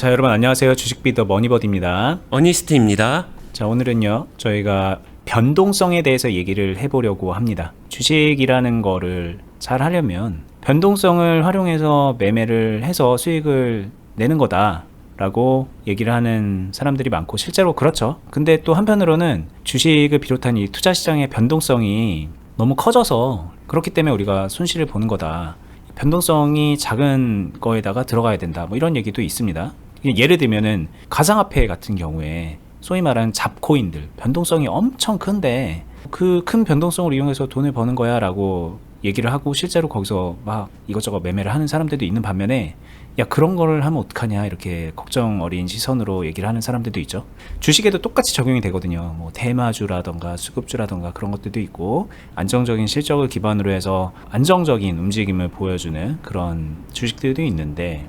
자, 여러분 안녕하세요. 주식비더 머니버디입니다. 어니스트입니다. 자, 오늘은요, 저희가 변동성에 대해서 얘기를 해보려고 합니다. 주식이라는 거를 잘 하려면 변동성을 활용해서 매매를 해서 수익을 내는 거다 라고 얘기를 하는 사람들이 많고, 실제로 그렇죠. 근데 또 한편으로는 주식을 비롯한 이 투자시장의 변동성이 너무 커져서 그렇기 때문에 우리가 손실을 보는 거다, 변동성이 작은 거에다가 들어가야 된다, 뭐 이런 얘기도 있습니다. 예를 들면은 가상화폐 같은 경우에 소위 말하는 잡코인들 변동성이 엄청 큰데 그 큰 변동성을 이용해서 돈을 버는 거야 라고 얘기를 하고, 실제로 거기서 막 이것저것 매매를 하는 사람들도 있는 반면에, 야, 그런 거를 하면 어떡하냐 이렇게 걱정 어린 시선으로 얘기를 하는 사람들도 있죠. 주식에도 똑같이 적용이 되거든요. 뭐 대마주라던가 수급주라던가 그런 것들도 있고, 안정적인 실적을 기반으로 해서 안정적인 움직임을 보여주는 그런 주식들도 있는데,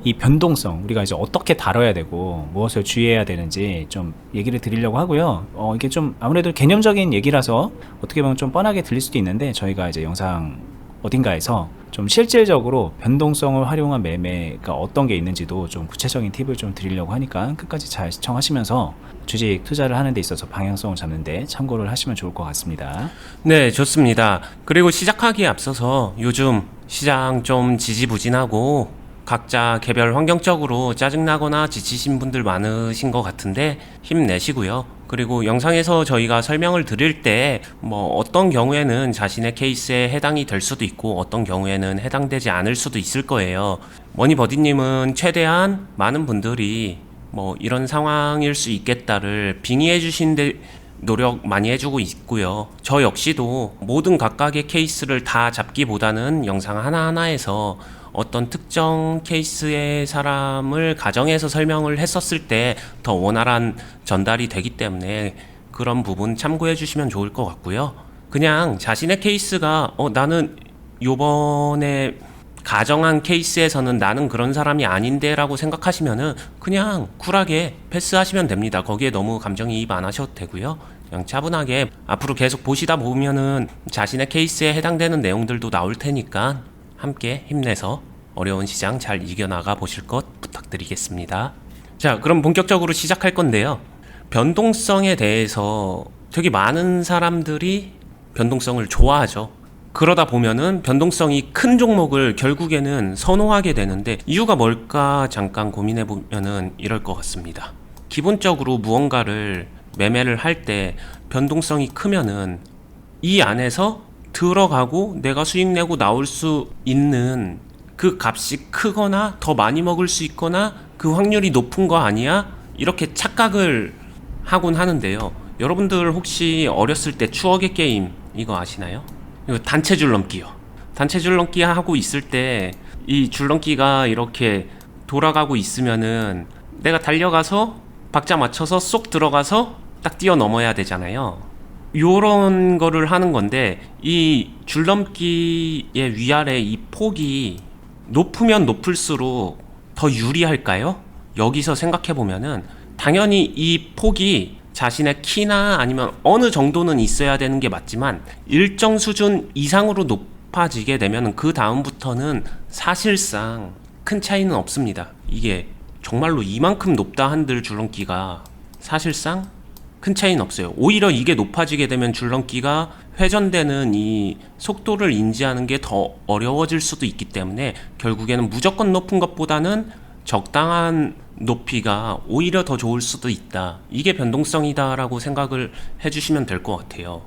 이 변동성 우리가 이제 어떻게 다뤄야 되고 무엇을 주의해야 되는지 좀 얘기를 드리려고 하고요. 이게 좀 아무래도 개념적인 얘기라서 어떻게 보면 좀 뻔하게 들릴 수도 있는데, 저희가 이제 영상 어딘가에서 좀 실질적으로 변동성을 활용한 매매가 어떤 게 있는지도 좀 구체적인 팁을 좀 드리려고 하니까 끝까지 잘 시청하시면서 주식 투자를 하는 데 있어서 방향성을 잡는 데 참고를 하시면 좋을 것 같습니다. 네, 좋습니다. 그리고 시작하기에 앞서서 요즘 시장 좀 지지부진하고 각자 개별 환경적으로 짜증나거나 지치신 분들 많으신 것 같은데 힘내시고요. 그리고 영상에서 저희가 설명을 드릴 때 뭐 어떤 경우에는 자신의 케이스에 해당이 될 수도 있고 어떤 경우에는 해당되지 않을 수도 있을 거예요. 머니버디님은 최대한 많은 분들이 뭐 이런 상황일 수 있겠다를 빙의해 주신데 노력 많이 해주고 있고요. 저 역시도 모든 각각의 케이스를 다 잡기보다는 영상 하나하나에서 어떤 특정 케이스의 사람을 가정해서 설명을 했었을 때 더 원활한 전달이 되기 때문에 그런 부분 참고해 주시면 좋을 것 같고요. 그냥 자신의 케이스가 나는 요번에 가정한 케이스에서는 나는 그런 사람이 아닌데 라고 생각하시면은 그냥 쿨하게 패스하시면 됩니다. 거기에 너무 감정이입 안 하셔도 되고요. 그냥 차분하게 앞으로 계속 보시다 보면은 자신의 케이스에 해당되는 내용들도 나올 테니까 함께 힘내서 어려운 시장 잘 이겨나가 보실 것 부탁드리겠습니다. 자, 그럼 본격적으로 시작할 건데요. 변동성에 대해서 되게 많은 사람들이 변동성을 좋아하죠. 그러다 보면은 변동성이 큰 종목을 결국에는 선호하게 되는데 이유가 뭘까 잠깐 고민해 보면은 이럴 것 같습니다. 기본적으로 무언가를 매매를 할 때 변동성이 크면은 이 안에서 들어가고 내가 수익 내고 나올 수 있는 그 값이 크거나 더 많이 먹을 수 있거나 그 확률이 높은 거 아니야? 이렇게 착각을 하곤 하는데요. 여러분들 혹시 어렸을 때 추억의 게임 이거 아시나요? 이거 단체 줄넘기요. 단체 줄넘기 하고 있을 때 이 줄넘기가 이렇게 돌아가고 있으면은 내가 달려가서 박자 맞춰서 쏙 들어가서 딱 뛰어넘어야 되잖아요. 요런 거를 하는 건데, 이 줄넘기의 위아래 이 폭이 높으면 높을수록 더 유리할까요? 여기서 생각해 보면은 당연히 이 폭이 자신의 키나 아니면 어느 정도는 있어야 되는 게 맞지만 일정 수준 이상으로 높아지게 되면 그 다음부터는 사실상 큰 차이는 없습니다. 이게 정말로 이만큼 높다 한들 줄넘기가 사실상 큰 차이는 없어요. 오히려 이게 높아지게 되면 줄넘기가 회전되는 이 속도를 인지하는 게 더 어려워질 수도 있기 때문에 결국에는 무조건 높은 것보다는 적당한 높이가 오히려 더 좋을 수도 있다. 이게 변동성이다 라고 생각을 해주시면 될 것 같아요.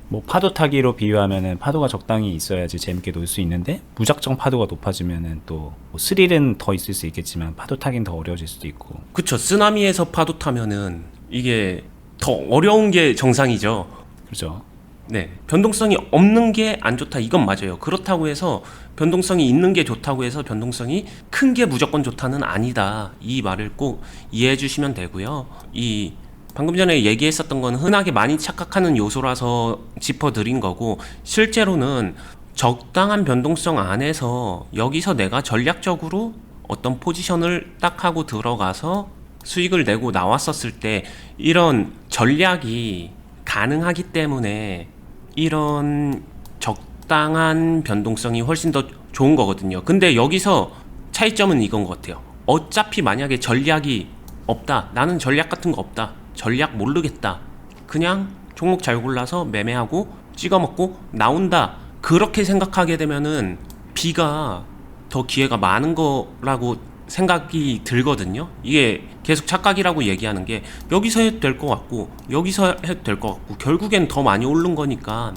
뭐 파도 타기로 비유하면은 파도가 적당히 있어야지 재밌게 놀 수 있는데, 무작정 파도가 높아지면은 또뭐 스릴은 더 있을 수 있겠지만 파도 타긴 더 어려워질 수도 있고. 그쵸. 쓰나미에서 파도 타면은 이게 더 어려운 게 정상이죠. 그렇죠. 네, 변동성이 없는 게 안 좋다, 이건 맞아요. 그렇다고 해서 변동성이 있는 게 좋다고 해서 변동성이 큰 게 무조건 좋다는 아니다. 이 말을 꼭 이해해 주시면 되고요. 이 방금 전에 얘기했었던 건 흔하게 많이 착각하는 요소라서 짚어드린 거고, 실제로는 적당한 변동성 안에서 여기서 내가 전략적으로 어떤 포지션을 딱 하고 들어가서 수익을 내고 나왔었을 때 이런 전략이 가능하기 때문에 이런 적당한 변동성이 훨씬 더 좋은 거거든요. 근데 여기서 차이점은 이건 것 같아요. 어차피 만약에 전략이 없다, 나는 전략 같은 거 없다, 전략 모르겠다, 그냥 종목 잘 골라서 매매하고 찍어먹고 나온다, 그렇게 생각하게 되면은 B가 더 기회가 많은 거라고 생각이 들거든요. 이게 계속 착각이라고 얘기하는 게 여기서 해도 될 것 같고 여기서 해도 될 것 같고 결국엔 더 많이 오른 거니까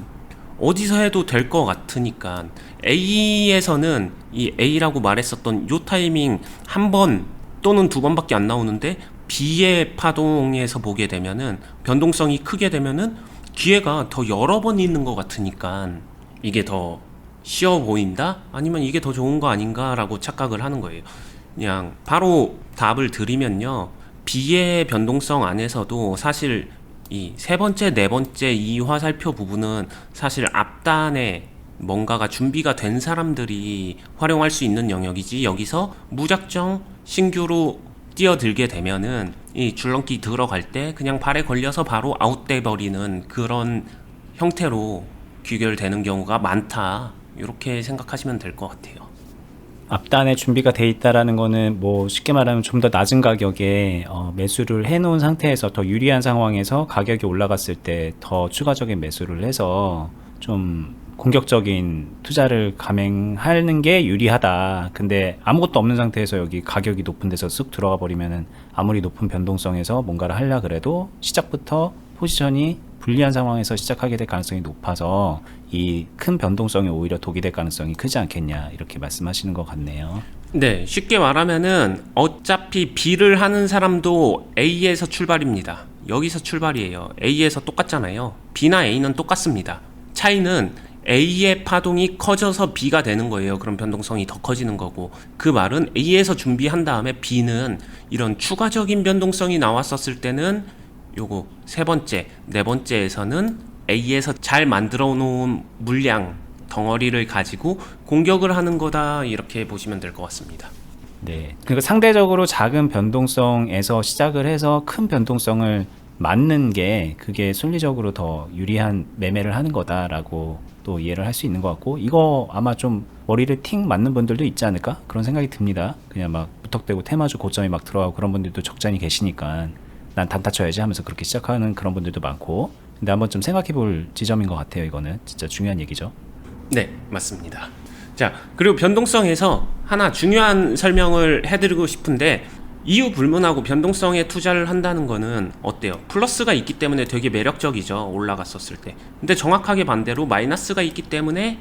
어디서 해도 될 것 같으니까 A에서는 이 A라고 말했었던 요 타이밍 한 번 또는 두 번밖에 안 나오는데 B의 파동에서 보게 되면은 변동성이 크게 되면은 기회가 더 여러 번 있는 것 같으니까 이게 더 쉬워 보인다? 아니면 이게 더 좋은 거 아닌가라고 착각을 하는 거예요. 그냥 바로 답을 드리면요, B의 변동성 안에서도 사실 이 세 번째, 네 번째 이 화살표 부분은 사실 앞단에 뭔가가 준비가 된 사람들이 활용할 수 있는 영역이지, 여기서 무작정 신규로 뛰어들게 되면은 이 줄넘기 들어갈 때 그냥 발에 걸려서 바로 아웃돼 버리는 그런 형태로 귀결되는 경우가 많다, 이렇게 생각하시면 될 것 같아요. 앞단에 준비가 돼 있다라는 거는 뭐 쉽게 말하면 좀 더 낮은 가격에 매수를 해놓은 상태에서 더 유리한 상황에서 가격이 올라갔을 때 더 추가적인 매수를 해서 좀 공격적인 투자를 감행하는 게 유리하다. 근데 아무것도 없는 상태에서 여기 가격이 높은 데서 쑥 들어가 버리면은 아무리 높은 변동성에서 뭔가를 하려 그래도 시작부터 포지션이 불리한 상황에서 시작하게 될 가능성이 높아서 이 큰 변동성이 오히려 독이 될 가능성이 크지 않겠냐, 이렇게 말씀하시는 것 같네요. 네, 쉽게 말하면은 어차피 B를 하는 사람도 A에서 출발입니다. 여기서 출발이에요. A에서 똑같잖아요. B나 A는 똑같습니다. 차이는 A의 파동이 커져서 B가 되는 거예요. 그럼 변동성이 더 커지는 거고, 그 말은 A에서 준비한 다음에 B는 이런 추가적인 변동성이 나왔었을 때는 요거 세 번째, 네 번째에서는 A에서 잘 만들어 놓은 물량 덩어리를 가지고 공격을 하는 거다, 이렇게 보시면 될 것 같습니다. 네. 그러니까 상대적으로 작은 변동성에서 시작을 해서 큰 변동성을 맞는 게 그게 순리적으로 더 유리한 매매를 하는 거다라고 또 이해를 할 수 있는 것 같고, 이거 아마 좀 머리를 팅 맞는 분들도 있지 않을까, 그런 생각이 듭니다. 그냥 막 무턱대고 테마주 고점이 막 들어가고 그런 분들도 적잖이 계시니까 난 단타 쳐야지 하면서 그렇게 시작하는 그런 분들도 많고, 근데 한번 좀 생각해 볼 지점인 것 같아요. 이거는 진짜 중요한 얘기죠. 네, 맞습니다. 자, 그리고 변동성에서 하나 중요한 설명을 해드리고 싶은데, 이유 불문하고 변동성에 투자를 한다는 거는 어때요? 플러스가 있기 때문에 되게 매력적이죠, 올라갔었을 때. 근데 정확하게 반대로 마이너스가 있기 때문에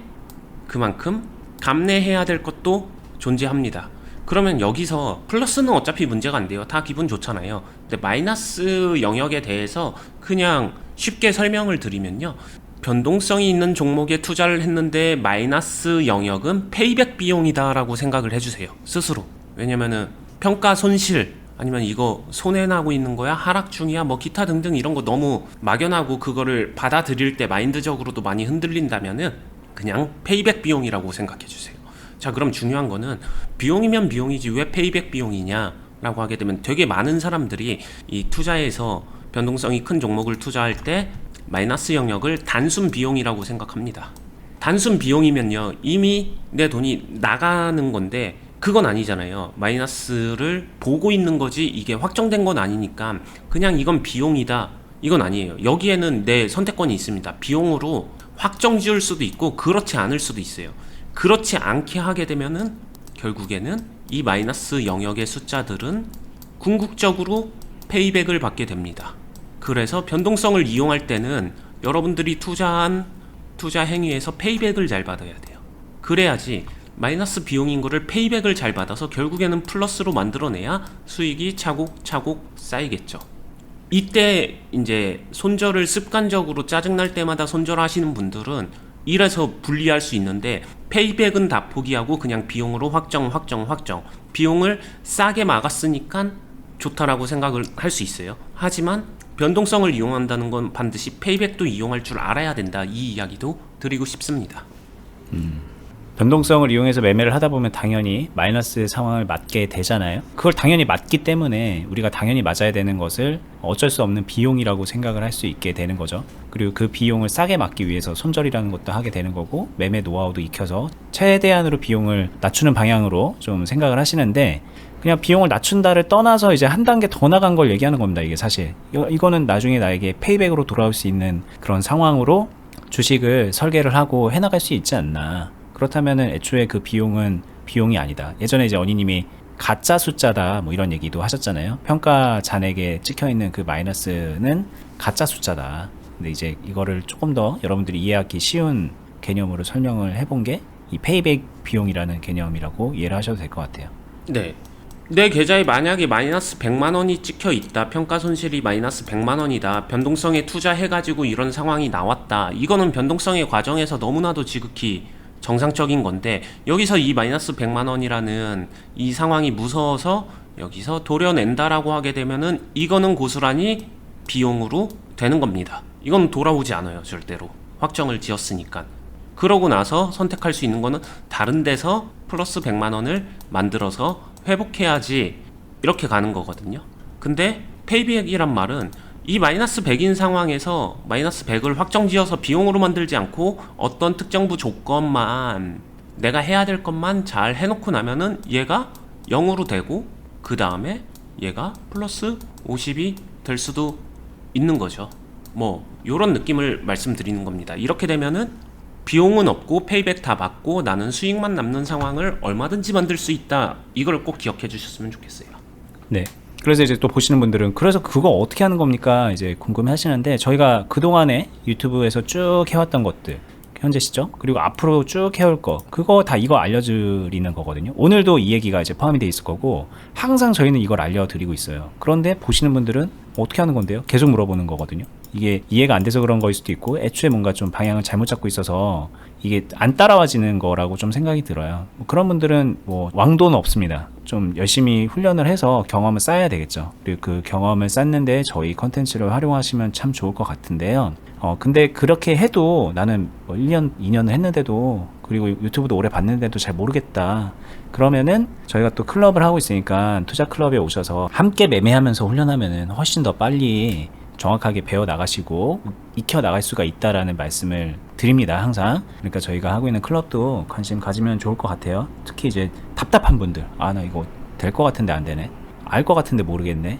그만큼 감내해야 될 것도 존재합니다. 그러면 여기서 플러스는 어차피 문제가 안 돼요. 다 기분 좋잖아요. 근데 마이너스 영역에 대해서 그냥 쉽게 설명을 드리면요, 변동성이 있는 종목에 투자를 했는데 마이너스 영역은 페이백 비용이다 라고 생각을 해주세요, 스스로. 왜냐면은 평가 손실, 아니면 이거 손해나고 있는 거야, 하락 중이야, 뭐 기타 등등 이런 거 너무 막연하고 그거를 받아들일 때 마인드적으로도 많이 흔들린다면은 그냥 페이백 비용이라고 생각해 주세요. 자, 그럼 중요한 거는 비용이면 비용이지 왜 페이백 비용이냐 라고 하게 되면, 되게 많은 사람들이 이 투자에서 변동성이 큰 종목을 투자할 때 마이너스 영역을 단순 비용이라고 생각합니다. 단순 비용이면요, 이미 내 돈이 나가는 건데 그건 아니잖아요. 마이너스를 보고 있는 거지 이게 확정된 건 아니니까 그냥 이건 비용이다, 이건 아니에요. 여기에는 내 선택권이 있습니다. 비용으로 확정 지을 수도 있고 그렇지 않을 수도 있어요. 그렇지 않게 하게 되면은 결국에는 이 마이너스 영역의 숫자들은 궁극적으로 페이백을 받게 됩니다. 그래서 변동성을 이용할 때는 여러분들이 투자한 투자 행위에서 페이백을 잘 받아야 돼요. 그래야지 마이너스 비용인 거를 페이백을 잘 받아서 결국에는 플러스로 만들어내야 수익이 차곡차곡 쌓이겠죠. 이때 이제 손절을 습관적으로 짜증날 때마다 손절하시는 분들은 이래서 분리할 수 있는데, 페이백은 다 포기하고 그냥 비용으로 확정. 비용을 싸게 막았으니까 좋다라고 생각을 할 수 있어요. 하지만 변동성을 이용한다는 건 반드시 페이백도 이용할 줄 알아야 된다, 이 이야기도 드리고 싶습니다. 변동성을 이용해서 매매를 하다 보면 당연히 마이너스 상황을 맞게 되잖아요. 그걸 당연히 맞기 때문에 우리가 당연히 맞아야 되는 것을 어쩔 수 없는 비용이라고 생각을 할 수 있게 되는 거죠. 그리고 그 비용을 싸게 막기 위해서 손절이라는 것도 하게 되는 거고, 매매 노하우도 익혀서 최대한으로 비용을 낮추는 방향으로 좀 생각을 하시는데, 그냥 비용을 낮춘다를 떠나서 이제 한 단계 더 나간 걸 얘기하는 겁니다. 이게 사실 이거는 나중에 나에게 페이백으로 돌아올 수 있는 그런 상황으로 주식을 설계를 하고 해나갈 수 있지 않나. 그렇다면은 애초에 그 비용은 비용이 아니다. 예전에 이제 언니님이 가짜 숫자다 뭐 이런 얘기도 하셨잖아요. 평가 잔액에 찍혀있는 그 마이너스는 가짜 숫자다. 근데 이제 이거를 조금 더 여러분들이 이해하기 쉬운 개념으로 설명을 해본 게 이 페이백 비용이라는 개념이라고 이해를 하셔도 될 것 같아요. 네. 내 계좌에 만약에 마이너스 100만 원이 찍혀 있다. 평가 손실이 마이너스 100만 원이다. 변동성에 투자해가지고 이런 상황이 나왔다. 이거는 변동성의 과정에서 너무나도 지극히 정상적인 건데, 여기서 이 마이너스 100만 원이라는 이 상황이 무서워서 여기서 도려낸다라고 하게 되면은 이거는 고스란히 비용으로 되는 겁니다. 이건 돌아오지 않아요. 절대로. 확정을 지었으니까. 그러고 나서 선택할 수 있는 거는 다른 데서 플러스 100만 원을 만들어서 회복해야지, 이렇게 가는 거거든요. 근데 페이백이란 말은 이 마이너스 100인 상황에서 마이너스 100을 확정지어서 비용으로 만들지 않고 어떤 특정부 조건만, 내가 해야 될 것만 잘 해놓고 나면은 얘가 0으로 되고 그 다음에 얘가 플러스 50이 될 수도 있는 거죠. 뭐 요런 느낌을 말씀드리는 겁니다. 이렇게 되면은 비용은 없고 페이백 다 받고 나는 수익만 남는 상황을 얼마든지 만들 수 있다. 이걸 꼭 기억해 주셨으면 좋겠어요. 네. 그래서 이제 또 보시는 분들은 그래서 그거 어떻게 하는 겁니까? 이제 궁금해 하시는데, 저희가 그동안에 유튜브에서 쭉 해왔던 것들, 현재 시점, 그리고 앞으로 쭉 해올 거, 그거 다 이거 알려드리는 거거든요. 오늘도 이 얘기가 이제 포함이 돼 있을 거고, 항상 저희는 이걸 알려드리고 있어요. 그런데 보시는 분들은 어떻게 하는 건데요? 계속 물어보는 거거든요. 이게 이해가 안 돼서 그런 거일 수도 있고, 애초에 뭔가 좀 방향을 잘못 잡고 있어서 이게 안 따라와지는 거라고 좀 생각이 들어요. 그런 분들은 뭐 왕도는 없습니다. 좀 열심히 훈련을 해서 경험을 쌓아야 되겠죠. 그리고 그 경험을 쌓는데 저희 컨텐츠를 활용하시면 참 좋을 것 같은데요. 근데 그렇게 해도 나는 뭐 1년, 2년을 했는데도, 그리고 유튜브도 오래 봤는데도 잘 모르겠다. 그러면은 저희가 또 클럽을 하고 있으니까 투자 클럽에 오셔서 함께 매매하면서 훈련하면은 훨씬 더 빨리 정확하게 배워 나가시고 익혀 나갈 수가 있다라는 말씀을 드립니다. 항상. 그러니까 저희가 하고 있는 클럽도 관심 가지면 좋을 것 같아요. 특히 이제 답답한 분들, 나 이거 될 것 같은데 안 되네, 알 것 같은데 모르겠네,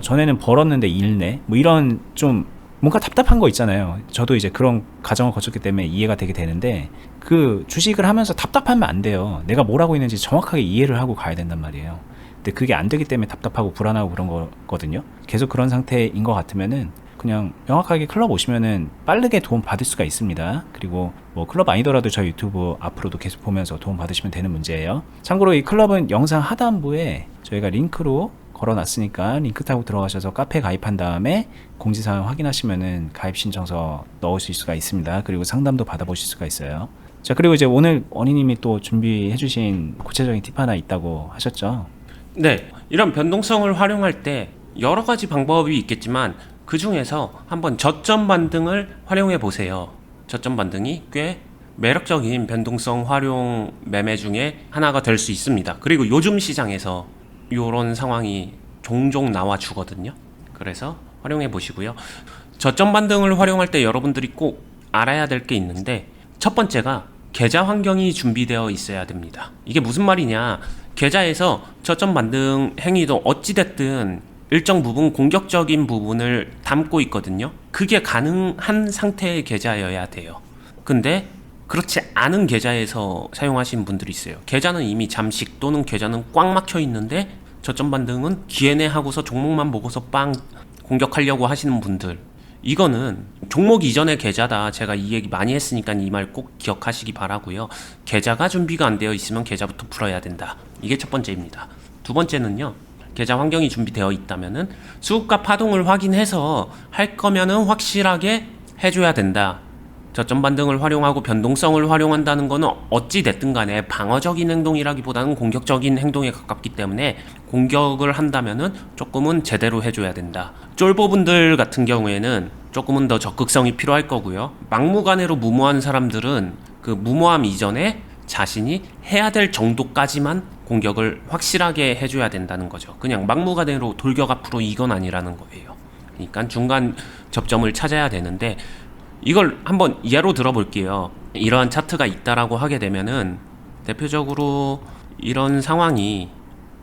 전에는 벌었는데 잃네, 뭐 이런 좀 뭔가 답답한 거 있잖아요. 저도 이제 그런 과정을 거쳤기 때문에 이해가 되게 되는데, 그 주식을 하면서 답답하면 안 돼요. 내가 뭘 하고 있는지 정확하게 이해를 하고 가야 된단 말이에요. 근데 그게 안 되기 때문에 답답하고 불안하고 그런 거거든요. 계속 그런 상태인 것 같으면은 그냥 명확하게 클럽 오시면은 빠르게 도움 받을 수가 있습니다. 그리고 뭐 클럽 아니더라도 저희 유튜브 앞으로도 계속 보면서 도움 받으시면 되는 문제예요. 참고로 이 클럽은 영상 하단부에 저희가 링크로 걸어놨으니까 링크 타고 들어가셔서 카페 가입한 다음에 공지사항 확인하시면은 가입 신청서 넣으실 수가 있습니다. 그리고 상담도 받아보실 수가 있어요. 자, 그리고 이제 오늘 언니님이 또 준비해주신 구체적인 팁 하나 있다고 하셨죠? 네, 이런 변동성을 활용할 때 여러 가지 방법이 있겠지만 그 중에서 한번 저점 반등을 활용해 보세요. 저점 반등이 꽤 매력적인 변동성 활용 매매 중에 하나가 될 수 있습니다. 그리고 요즘 시장에서 이런 상황이 종종 나와 주거든요. 그래서 활용해 보시고요. 저점 반등을 활용할 때 여러분들이 꼭 알아야 될 게 있는데, 첫 번째가 계좌 환경이 준비되어 있어야 됩니다. 이게 무슨 말이냐? 계좌에서 저점 반등 행위도 어찌됐든 일정 부분 공격적인 부분을 담고 있거든요. 그게 가능한 상태의 계좌여야 돼요. 근데 그렇지 않은 계좌에서 사용하시는 분들이 있어요. 계좌는 이미 잠식 또는 계좌는 꽉 막혀 있는데 저점 반등은 기회네 하고서 종목만 보고서 빵 공격하려고 하시는 분들, 이거는 종목 이전의 계좌다. 제가 이 얘기 많이 했으니까 이 말 꼭 기억하시기 바라고요. 계좌가 준비가 안 되어 있으면 계좌부터 풀어야 된다. 이게 첫 번째입니다. 두 번째는요, 계좌 환경이 준비되어 있다면은 수급과 파동을 확인해서 할 거면은 확실하게 해줘야 된다. 저점 반등을 활용하고 변동성을 활용한다는 거는 어찌 됐든 간에 방어적인 행동이라기보다는 공격적인 행동에 가깝기 때문에 공격을 한다면은 조금은 제대로 해줘야 된다. 쫄보분들 같은 경우에는 조금은 더 적극성이 필요할 거고요. 막무가내로 무모한 사람들은 그 무모함 이전에 자신이 해야 될 정도까지만 공격을 확실하게 해줘야 된다는 거죠. 그냥 막무가내로 돌격 앞으로 이건 아니라는 거예요. 그러니까 중간 접점을 찾아야 되는데, 이걸 한번 예로 들어볼게요. 이러한 차트가 있다라고 하게 되면은 대표적으로 이런 상황이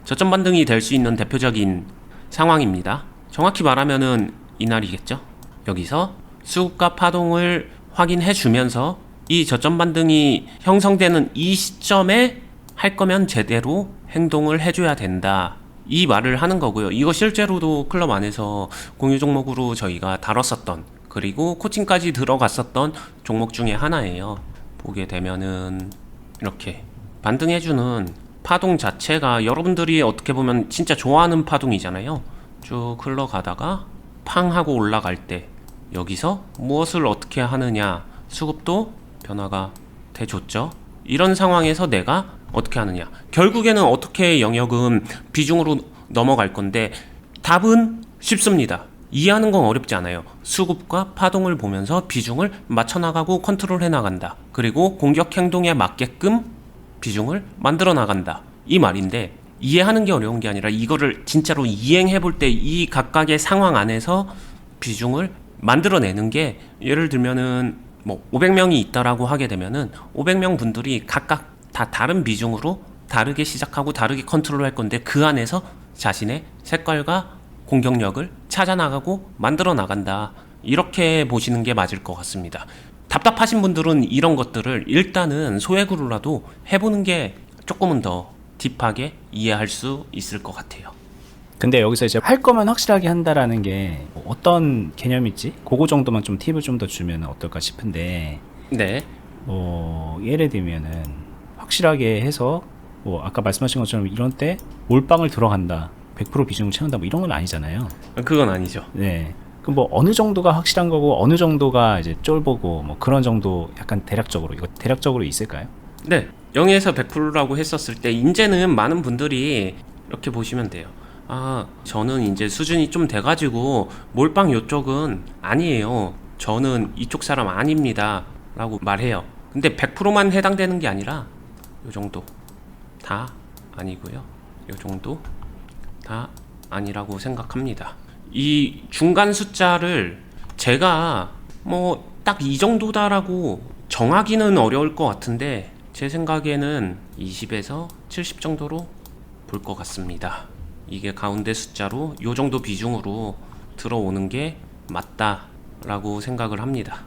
저점 반등이 될 수 있는 대표적인 상황입니다. 정확히 말하면은 이날이겠죠. 여기서 수급과 파동을 확인해 주면서 이 저점 반등이 형성되는 이 시점에 할 거면 제대로 행동을 해줘야 된다, 이 말을 하는 거고요. 이거 실제로도 클럽 안에서 공유 종목으로 저희가 다뤘었던, 그리고 코칭까지 들어갔었던 종목 중에 하나예요. 보게 되면은 이렇게 반등해주는 파동 자체가 여러분들이 어떻게 보면 진짜 좋아하는 파동이잖아요. 쭉 흘러가다가 팡 하고 올라갈 때 여기서 무엇을 어떻게 하느냐, 수급도 변화가 돼줬죠. 이런 상황에서 내가 어떻게 하느냐, 결국에는 어떻게 영역은 비중으로 넘어갈 건데 답은 쉽습니다. 이해하는 건 어렵지 않아요. 수급과 파동을 보면서 비중을 맞춰나가고 컨트롤해 나간다. 그리고 공격 행동에 맞게끔 비중을 만들어 나간다, 이 말인데, 이해하는 게 어려운 게 아니라 이거를 진짜로 이행해 볼 때 이 각각의 상황 안에서 비중을 만들어내는 게, 예를 들면은 뭐 500명이 있다라고 하게 되면은 500명 분들이 각각 다 다른 비중으로 다르게 시작하고 다르게 컨트롤할 건데, 그 안에서 자신의 색깔과 공격력을 찾아 나가고 만들어 나간다, 이렇게 보시는 게 맞을 것 같습니다. 답답하신 분들은 이런 것들을 일단은 소액으로라도 해보는 게 조금은 더 딥하게 이해할 수 있을 것 같아요. 근데 여기서 이제 할 거면 확실하게 한다라는 게 어떤 개념이지? 그거 정도만 좀 팁을 좀 더 주면 어떨까 싶은데, 네, 예를 들면은 확실하게 해서 뭐 아까 말씀하신 것처럼 이런 때 몰빵을 들어간다, 100% 비중을 채운다, 뭐 이런 건 아니잖아요. 그건 아니죠. 네. 그럼 뭐 어느 정도가 확실한 거고 어느 정도가 이제 쫄보고 뭐 그런 정도, 약간 대략적으로 이거 대략적으로 있을까요? 네, 0에서 100%라고 했었을 때 이제는 많은 분들이 이렇게 보시면 돼요. 아, 저는 이제 수준이 좀 돼가지고 몰빵 요쪽은 아니에요, 저는 이쪽 사람 아닙니다 라고 말해요. 근데 100%만 해당되는 게 아니라 요 정도 다 아니고요, 요 정도 다 아니라고 생각합니다. 이 중간 숫자를 제가 뭐 딱 이 정도다라고 정하기는 어려울 것 같은데, 제 생각에는 20에서 70 정도로 볼 것 같습니다. 이게 가운데 숫자로 요 정도 비중으로 들어오는 게 맞다라고 생각을 합니다.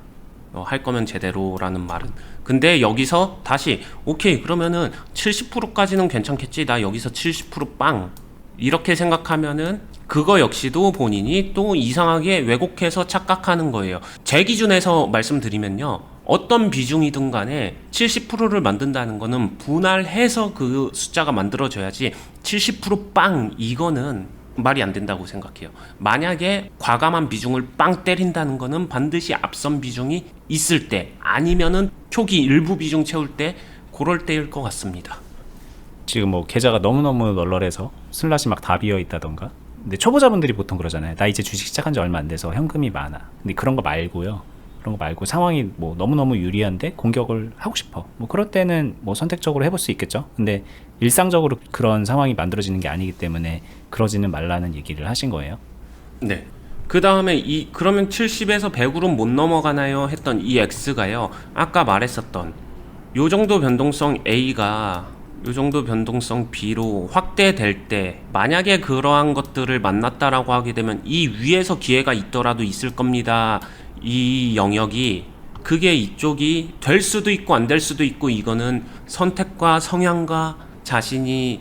할 거면 제대로라는 말은. 근데 여기서 다시 오케이, 그러면은 70%까지는 괜찮겠지, 나 여기서 70%빵, 이렇게 생각하면은 그거 역시도 본인이 또 이상하게 왜곡해서 착각하는 거예요. 제 기준에서 말씀드리면요, 어떤 비중이든 간에 70%를 만든다는 거는 분할해서 그 숫자가 만들어져야지 70%빵 이거는 말이 안 된다고 생각해요. 만약에 과감한 비중을 빵 때린다는 거는 반드시 앞선 비중이 있을 때, 아니면은 초기 일부 비중 채울 때, 그럴 때일 것 같습니다. 지금 뭐 계좌가 너무너무 널널해서 슬롯이 막 다 비어 있다던가. 근데 초보자분들이 보통 그러잖아요. 나 이제 주식 시작한 지 얼마 안 돼서 현금이 많아. 근데 그런 거 말고요. 그런 거 말고 상황이 뭐 너무너무 유리한데 공격을 하고 싶어. 뭐 그럴 때는 뭐 선택적으로 해볼 수 있겠죠. 근데 일상적으로 그런 상황이 만들어지는 게 아니기 때문에 그러지는 말라는 얘기를 하신 거예요. 네. 그 다음에 그러면 70에서 100으로 못 넘어가나요? 했던 이 X가요, 아까 말했었던 요 정도 변동성 A가 요 정도 변동성 B로 확대될 때, 만약에 그러한 것들을 만났다라고 하게 되면 이 위에서 기회가 있더라도 있을 겁니다. 이 영역이, 그게 이쪽이 될 수도 있고 안 될 수도 있고, 이거는 선택과 성향과 자신이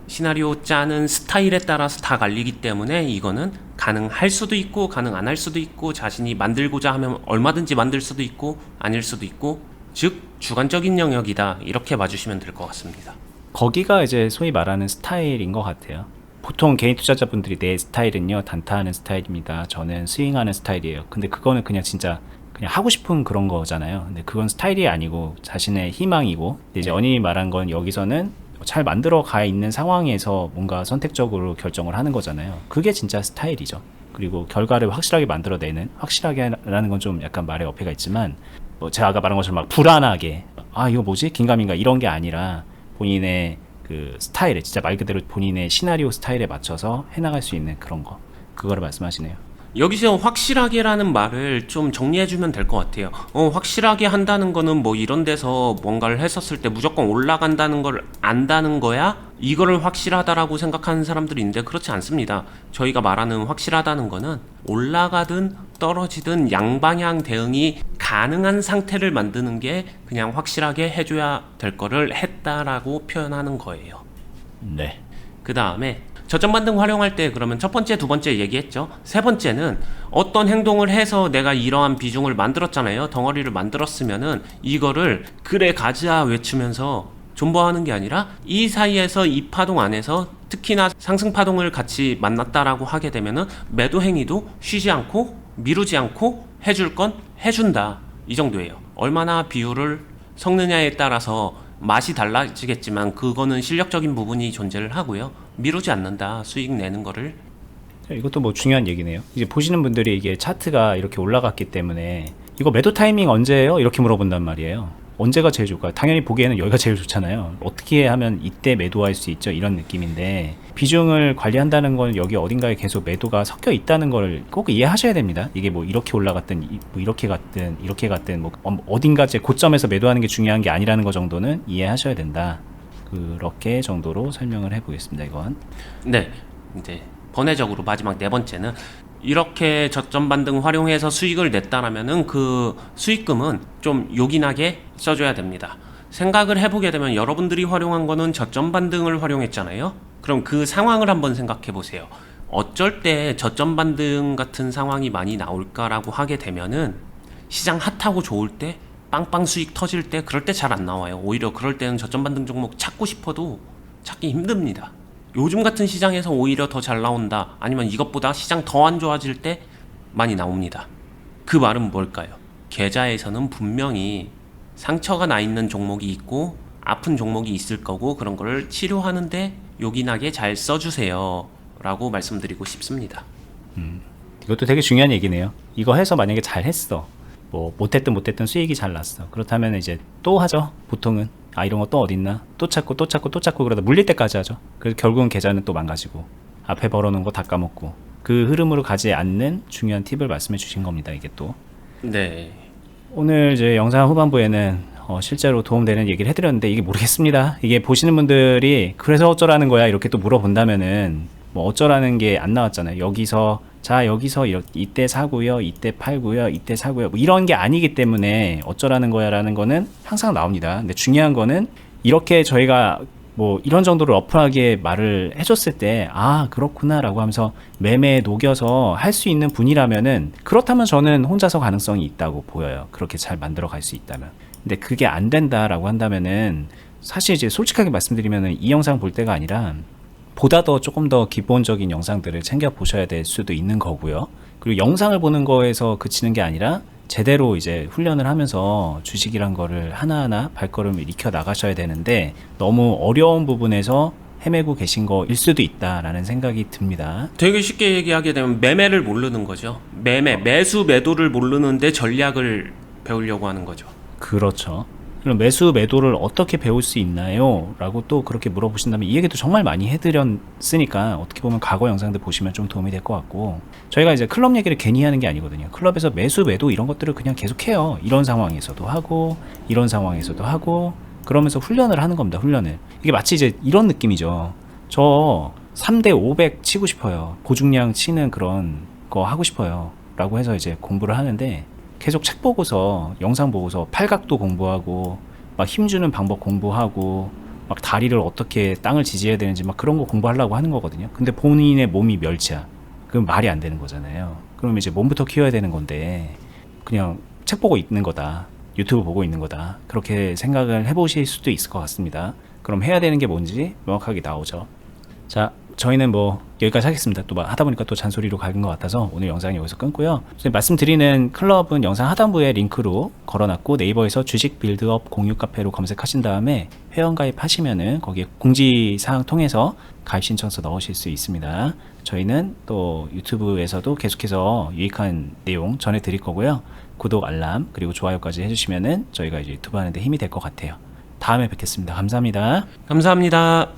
시나리오 짜는 스타일에 따라서 다 갈리기 때문에, 이거는 가능할 수도 있고 가능 안 할 수도 있고, 자신이 만들고자 하면 얼마든지 만들 수도 있고 아닐 수도 있고, 즉 주관적인 영역이다, 이렇게 봐주시면 될 것 같습니다. 거기가 이제 소위 말하는 스타일인 것 같아요. 보통 개인 투자자분들이 내 스타일은요, 단타하는 스타일입니다, 저는 스윙하는 스타일이에요. 근데 그거는 그냥 진짜 그냥 하고 싶은 그런 거잖아요. 근데 그건 스타일이 아니고 자신의 희망이고, 이제 언니 말한 건 여기서는 잘 만들어 가 있는 상황에서 뭔가 선택적으로 결정을 하는 거잖아요. 그게 진짜 스타일이죠. 그리고 결과를 확실하게 만들어내는, 확실하게 라는 건 좀 약간 말에 어폐가 있지만, 뭐 제가 아까 말한 것처럼 막 불안하게 아 이거 뭐지? 긴가민가 이런 게 아니라 본인의 그 스타일에 진짜 말 그대로 본인의 시나리오 스타일에 맞춰서 해나갈 수 있는 그런 거 그거를 말씀하시네요. 여기서 확실하게라는 말을 좀 정리해주면 될 것 같아요. 확실하게 한다는 거는 뭐 이런 데서 뭔가를 했었을 때 무조건 올라간다는 걸 안다는 거야? 이거를 확실하다라고 생각하는 사람들이 있는데 그렇지 않습니다. 저희가 말하는 확실하다는 거는 올라가든 떨어지든 양방향 대응이 가능한 상태를 만드는 게 그냥 확실하게 해줘야 될 거를 했다라고 표현하는 거예요. 네. 그 다음에 저점 반등 활용할 때 그러면 첫 번째, 두 번째 얘기했죠. 세 번째는 어떤 행동을 해서 내가 이러한 비중을 만들었잖아요. 덩어리를 만들었으면은 이거를 그래 가자 외치면서 존버하는 게 아니라 이 사이에서 이 파동 안에서 특히나 상승 파동을 같이 만났다라고 하게 되면은 매도 행위도 쉬지 않고 미루지 않고 해줄 건 해준다. 이 정도예요. 얼마나 비율을 섞느냐에 따라서 맛이 달라지겠지만 그거는 실력적인 부분이 존재를 하고요. 미루지 않는다. 수익 내는 거를. 이것도 뭐 중요한 얘기네요. 이제 보시는 분들이 이게 차트가 이렇게 올라갔기 때문에 이거 매도 타이밍 언제예요? 이렇게 물어본단 말이에요. 언제가 제일 좋을까요? 당연히 보기에는 여기가 제일 좋잖아요. 어떻게 하면 이때 매도할 수 있죠? 이런 느낌인데 비중을 관리한다는 건 여기 어딘가에 계속 매도가 섞여 있다는 걸 꼭 이해하셔야 됩니다. 이게 뭐 이렇게 올라갔든 뭐 이렇게 갔든 뭐 어딘가 제 고점에서 매도하는 게 중요한 게 아니라는 거 정도는 이해하셔야 된다. 그렇게 정도로 설명을 해보겠습니다. 이건. 네. 이제 번외적으로 마지막 네 번째는 이렇게 저점 반등 활용해서 수익을 냈다라면은 그 수익금은 좀 요긴하게 써줘야 됩니다. 생각을 해보게 되면 여러분들이 활용한 거는 저점 반등을 활용했잖아요. 그럼 그 상황을 한번 생각해 보세요. 어쩔 때 저점 반등 같은 상황이 많이 나올까라고 하게 되면은 시장 핫하고 좋을 때 빵빵 수익 터질 때 그럴 때 잘 안 나와요. 오히려 그럴 때는 저점 반등 종목 찾고 싶어도 찾기 힘듭니다. 요즘 같은 시장에서 오히려 더 잘 나온다. 아니면 이것보다 시장 더 안 좋아질 때 많이 나옵니다. 그 말은 뭘까요? 계좌에서는 분명히 상처가 나 있는 종목이 있고 아픈 종목이 있을 거고 그런 거를 치료하는데 요긴하게 잘 써주세요. 라고 말씀드리고 싶습니다. 이것도 되게 중요한 얘기네요. 이거 해서 만약에 잘 했어. 뭐 못했든 수익이 잘 났어. 그렇다면 이제 또 하죠. 보통은. 아 이런 거 또 어딨나? 또 찾고 그러다 물릴 때까지 하죠. 그래서 결국은 계좌는 또 망가지고 앞에 벌어놓은 거 다 까먹고 그 흐름으로 가지 않는 중요한 팁을 말씀해 주신 겁니다. 이게 또 네. 오늘 이제 영상 후반부에는 실제로 도움되는 얘기를 해드렸는데 이게 모르겠습니다. 이게 보시는 분들이 그래서 어쩌라는 거야 이렇게 또 물어본다면은 뭐 어쩌라는 게 안 나왔잖아요. 여기서 이때 사고요, 이때 팔고요, 이때 사고요. 뭐 이런 게 아니기 때문에 어쩌라는 거야라는 거는 항상 나옵니다. 근데 중요한 거는 이렇게 저희가 뭐 이런 정도로 러프하게 말을 해줬을 때 아 그렇구나라고 하면서 매매에 녹여서 할 수 있는 분이라면은 그렇다면 저는 혼자서 가능성이 있다고 보여요. 그렇게 잘 만들어 갈 수 있다면. 근데 그게 안 된다라고 한다면은 사실 이제 솔직하게 말씀드리면은 이 영상 볼 때가 아니라 보다 더 조금 더 기본적인 영상들을 챙겨 보셔야 될 수도 있는 거고요. 그리고 영상을 보는 거에서 그치는 게 아니라 제대로 이제 훈련을 하면서 주식이란 거를 하나하나 발걸음을 익혀 나가셔야 되는데 너무 어려운 부분에서 헤매고 계신 거일 수도 있다라는 생각이 듭니다. 되게 쉽게 얘기하게 되면 매매를 모르는 거죠. 매수 매도를 모르는데 전략을 배우려고 하는 거죠. 그렇죠. 그럼 매수 매도를 어떻게 배울 수 있나요? 라고 또 그렇게 물어보신다면 이 얘기도 정말 많이 해드렸으니까 어떻게 보면 과거 영상들 보시면 좀 도움이 될 것 같고 저희가 이제 클럽 얘기를 괜히 하는 게 아니거든요. 클럽에서 매수 매도 이런 것들을 그냥 계속 해요. 이런 상황에서도 하고 이런 상황에서도 하고 그러면서 훈련을 하는 겁니다. 훈련을. 이게 마치 이제 이런 느낌이죠. 저 3대 500 치고 싶어요. 고중량 치는 그런 거 하고 싶어요. 라고 해서 이제 공부를 하는데 계속 책 보고서 영상 보고서 팔각도 공부하고 막 힘주는 방법 공부하고 막 다리를 어떻게 땅을 지지해야 되는지 막 그런 거 공부하려고 하는 거거든요. 근데 본인의 몸이 멸치야. 그럼 말이 안 되는 거잖아요. 그럼 이제 몸부터 키워야 되는 건데 그냥 책 보고 있는 거다. 유튜브 보고 있는 거다. 그렇게 생각을 해보실 수도 있을 것 같습니다. 그럼 해야 되는 게 뭔지 명확하게 나오죠. 자, 저희는 뭐 여기까지 하겠습니다. 또 하다 보니까 또 잔소리로 가는 것 같아서 오늘 영상 여기서 끊고요. 말씀드리는 클럽은 영상 하단부에 링크로 걸어놨고 네이버에서 주식 빌드업 공유 카페로 검색하신 다음에 회원가입 하시면은 거기에 공지사항 통해서 가입 신청서 넣으실 수 있습니다. 저희는 또 유튜브에서도 계속해서 유익한 내용 전해드릴 거고요. 구독, 알람, 그리고 좋아요까지 해주시면은 저희가 이제 유튜브 하는데 힘이 될 것 같아요. 다음에 뵙겠습니다. 감사합니다. 감사합니다.